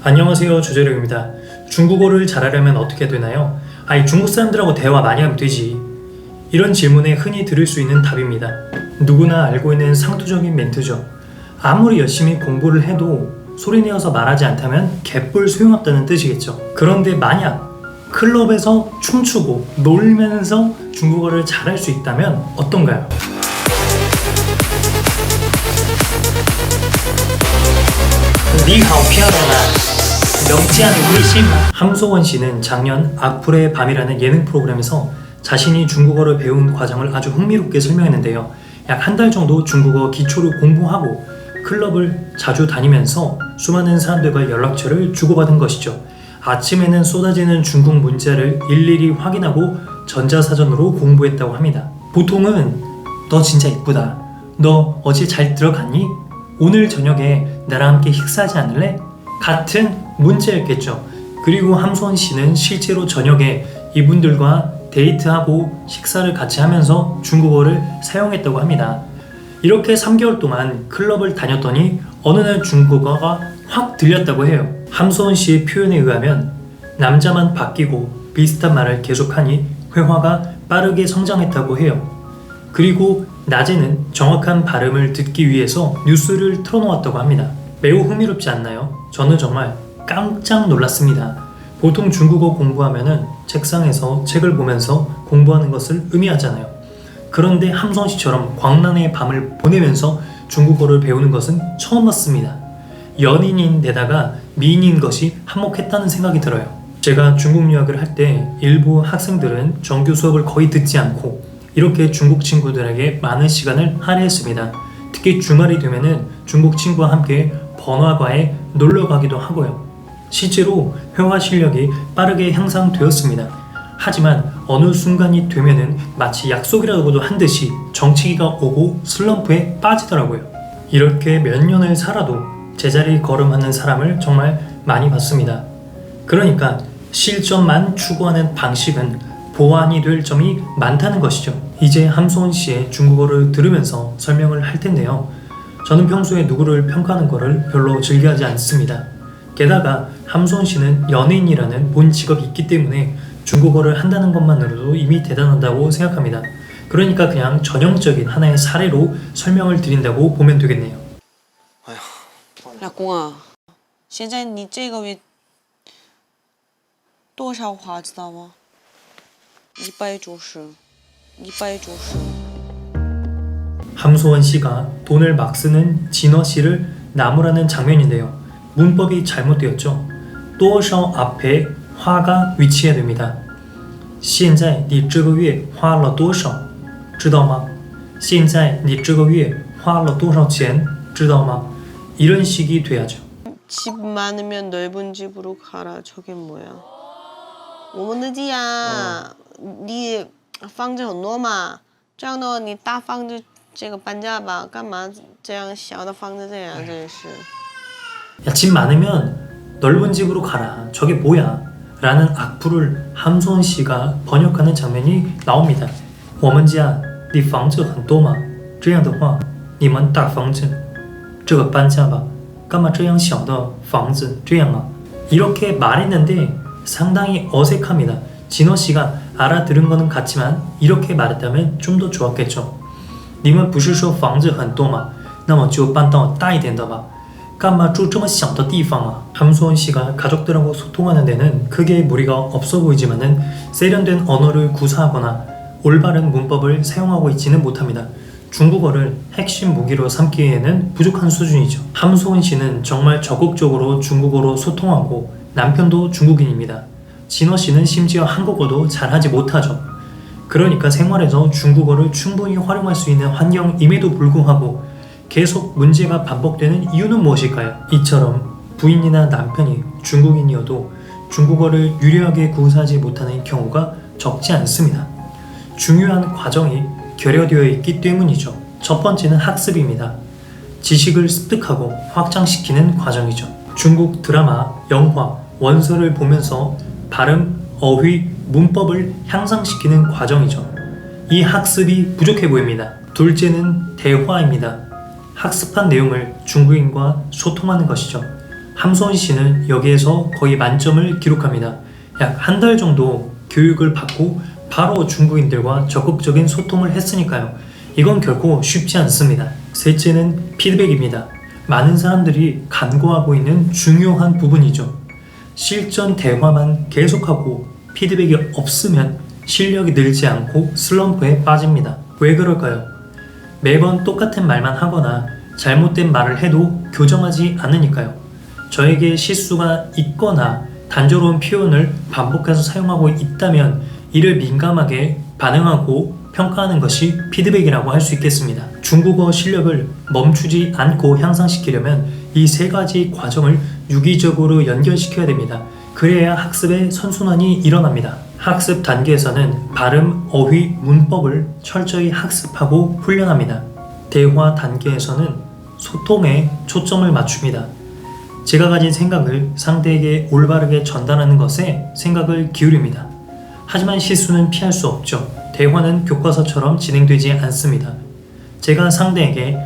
안녕하세요, 주재룡입니다. 중국어를 잘하려면 어떻게 되나요? 중국 사람들하고 대화 많이 하면 되지. 이런 질문에 흔히 들을 수 있는 답입니다. 누구나 알고 있는 상투적인 멘트죠. 아무리 열심히 공부를 해도 소리내어서 말하지 않다면 개뿔 소용없다는 뜻이겠죠. 그런데 만약 클럽에서 춤추고 놀면서 중국어를 잘할 수 있다면 어떤가요? 니하오漂亮啊 명지한 우리심. 함소원 씨는 작년 악플의 밤이라는 예능 프로그램에서 자신이 중국어를 배운 과정을 아주 흥미롭게 설명했는데요. 약 한 달 정도 중국어 기초를 공부하고 클럽을 자주 다니면서 수많은 사람들과 연락처를 주고받은 것이죠. 아침에는 쏟아지는 중국 문자를 일일이 확인하고 전자사전으로 공부했다고 합니다. 보통은 너 진짜 이쁘다, 너 어제 잘 들어갔니? 오늘 저녁에 나랑 함께 식사하지 않을래? 같은 문자였겠죠. 그리고 함소원 씨는 실제로 저녁에 이분들과 데이트하고 식사를 같이 하면서 중국어를 사용했다고 합니다. 이렇게 3개월 동안 클럽을 다녔더니 어느 날 중국어가 확 들렸다고 해요. 함소원 씨의 표현에 의하면 남자만 바뀌고 비슷한 말을 계속하니 회화가 빠르게 성장했다고 해요. 그리고 낮에는 정확한 발음을 듣기 위해서 뉴스를 틀어놓았다고 합니다. 매우 흥미롭지 않나요? 저는 정말 깜짝 놀랐습니다. 보통 중국어 공부하면은 책상에서 책을 보면서 공부하는 것을 의미하잖아요. 그런데 함소원 씨처럼 광란의 밤을 보내면서 중국어를 배우는 것은 처음 봤습니다. 연인인데다가 미인인 것이 한몫했다는 생각이 들어요. 제가 중국 유학을 할 때 일부 학생들은 정규 수업을 거의 듣지 않고 이렇게 중국 친구들에게 많은 시간을 할애했습니다. 특히 주말이 되면은 중국 친구와 함께 번화가에 놀러 가기도 하고요. 실제로 회화 실력이 빠르게 향상되었습니다. 하지만 어느 순간이 되면은 마치 약속이라고도 한 듯이 정치기가 오고 슬럼프에 빠지더라고요. 이렇게 몇 년을 살아도 제자리 걸음하는 사람을 정말 많이 봤습니다. 그러니까 실전만 추구하는 방식은 보완이 될 점이 많다는 것이죠. 이제 함소원 씨의 중국어를 들으면서 설명을 할 텐데요. 저는 평소에 누구를 평가하는 것을 별로 즐겨하지 않습니다. 게다가 함소원 씨는 연예인이라는 본 직업이 있기 때문에 중국어를 한다는 것만으로도 이미 대단하다고 생각합니다. 그러니까 그냥 전형적인 하나의 사례로 설명을 드린다고 보면 되겠네요. 老公啊，现在你这个月多少花知道吗？190. 함소원 씨가 돈을 막 쓰는 진어 씨를 나무라는 장면인데요. 문법이 잘못되었죠. 多少 앞에 화가 위치해야 됩니다. 现在你这个月花了多少知道吗?现在你这个月花了多少钱知道吗? 이런 식이 돼야죠. 집 많으면 넓은 집으로 가라. 저게 뭐야? 我们的家你房子很多嘛，这样的话你大房子这个搬家吧，干嘛这样小的房子这样真是。 야, 집 많으면 넓은 집으로 가라. 저게 뭐야? 라는 악플을 함소원 씨가 번역하는 장면이 나옵니다. 我们家你房子很多嘛，这样的话你们大房子这个搬家吧，干嘛这样小的房子这样啊? 이렇게 말했는데 상당히 어색합니다. 진호 씨가 알아들은 거는 같지만 이렇게 말했다면 좀 더 좋았겠죠. 你们不是说房子很多嘛，那么就搬到大一点的吧。干嘛住这么小的地方啊? 함소원 씨가 가족들하고 소통하는 데는 크게 무리가 없어 보이지만은 세련된 언어를 구사하거나 올바른 문법을 사용하고 있지는 못합니다. 중국어를 핵심 무기로 삼기에는 부족한 수준이죠. 함소원 씨는 정말 적극적으로 중국어로 소통하고 남편도 중국인입니다. 진호 씨는 심지어 한국어도 잘하지 못하죠. 그러니까 생활에서 중국어를 충분히 활용할 수 있는 환경임에도 불구하고 계속 문제가 반복되는 이유는 무엇일까요? 이처럼 부인이나 남편이 중국인이어도 중국어를 유려하게 구사하지 못하는 경우가 적지 않습니다. 중요한 과정이 결여되어 있기 때문이죠. 첫 번째는 학습입니다. 지식을 습득하고 확장시키는 과정이죠. 중국 드라마, 영화, 원서를 보면서 발음, 어휘, 문법을 향상시키는 과정이죠. 이 학습이 부족해 보입니다. 둘째는 대화입니다. 학습한 내용을 중국인과 소통하는 것이죠. 함소원 씨는 여기에서 거의 만점을 기록합니다. 약 한 달 정도 교육을 받고 바로 중국인들과 적극적인 소통을 했으니까요. 이건 결코 쉽지 않습니다. 셋째는 피드백입니다. 많은 사람들이 간과하고 있는 중요한 부분이죠. 실전 대화만 계속하고 피드백이 없으면 실력이 늘지 않고 슬럼프에 빠집니다. 왜 그럴까요? 매번 똑같은 말만 하거나 잘못된 말을 해도 교정하지 않으니까요. 저에게 실수가 있거나 단조로운 표현을 반복해서 사용하고 있다면 이를 민감하게 반응하고 평가하는 것이 피드백이라고 할 수 있겠습니다. 중국어 실력을 멈추지 않고 향상시키려면 이 세 가지 과정을 유기적으로 연결시켜야 됩니다. 그래야 학습의 선순환이 일어납니다. 학습 단계에서는 발음, 어휘, 문법을 철저히 학습하고 훈련합니다. 대화 단계에서는 소통에 초점을 맞춥니다. 제가 가진 생각을 상대에게 올바르게 전달하는 것에 생각을 기울입니다. 하지만 실수는 피할 수 없죠. 대화는 교과서처럼 진행되지 않습니다. 제가 상대에게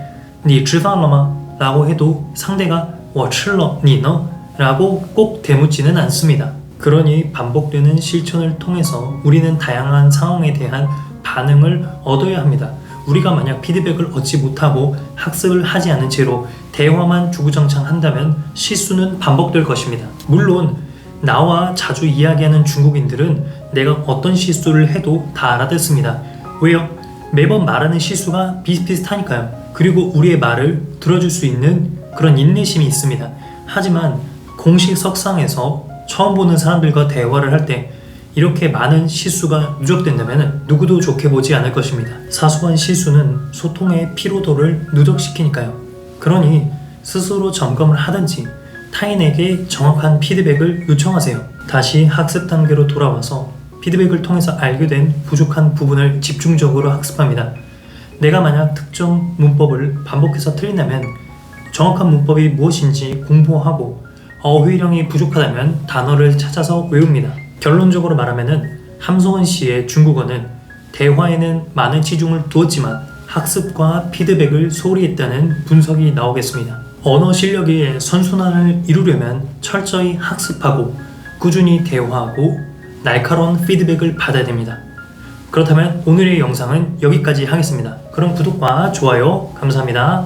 你吃饭了吗? 라고 해도 상대가 我吃了,你呢? 라고 꼭 대묻지는 않습니다. 그러니 반복되는 실천을 통해서 우리는 다양한 상황에 대한 반응을 얻어야 합니다. 우리가 만약 피드백을 얻지 못하고 학습을 하지 않은 채로 대화만 주구장창 한다면 실수는 반복될 것입니다. 물론 나와 자주 이야기하는 중국인들은 내가 어떤 실수를 해도 다 알아듣습니다. 왜요? 매번 말하는 실수가 비슷비슷하니까요. 그리고 우리의 말을 들어줄 수 있는 그런 인내심이 있습니다. 하지만 공식 석상에서 처음 보는 사람들과 대화를 할 때 이렇게 많은 실수가 누적된다면 누구도 좋게 보지 않을 것입니다. 사소한 실수는 소통의 피로도를 누적시키니까요. 그러니 스스로 점검을 하든지 타인에게 정확한 피드백을 요청하세요. 다시 학습 단계로 돌아와서 피드백을 통해서 알게 된 부족한 부분을 집중적으로 학습합니다. 내가 만약 특정 문법을 반복해서 틀린다면 정확한 문법이 무엇인지 공부하고 어휘량이 부족하다면 단어를 찾아서 외웁니다. 결론적으로 말하면 함소원 씨의 중국어는 대화에는 많은 치중을 두었지만 학습과 피드백을 소홀히 했다는 분석이 나오겠습니다. 언어 실력의 선순환을 이루려면 철저히 학습하고 꾸준히 대화하고 날카로운 피드백을 받아야 됩니다. 그렇다면 오늘의 영상은 여기까지 하겠습니다. 그럼 구독과 좋아요 감사합니다.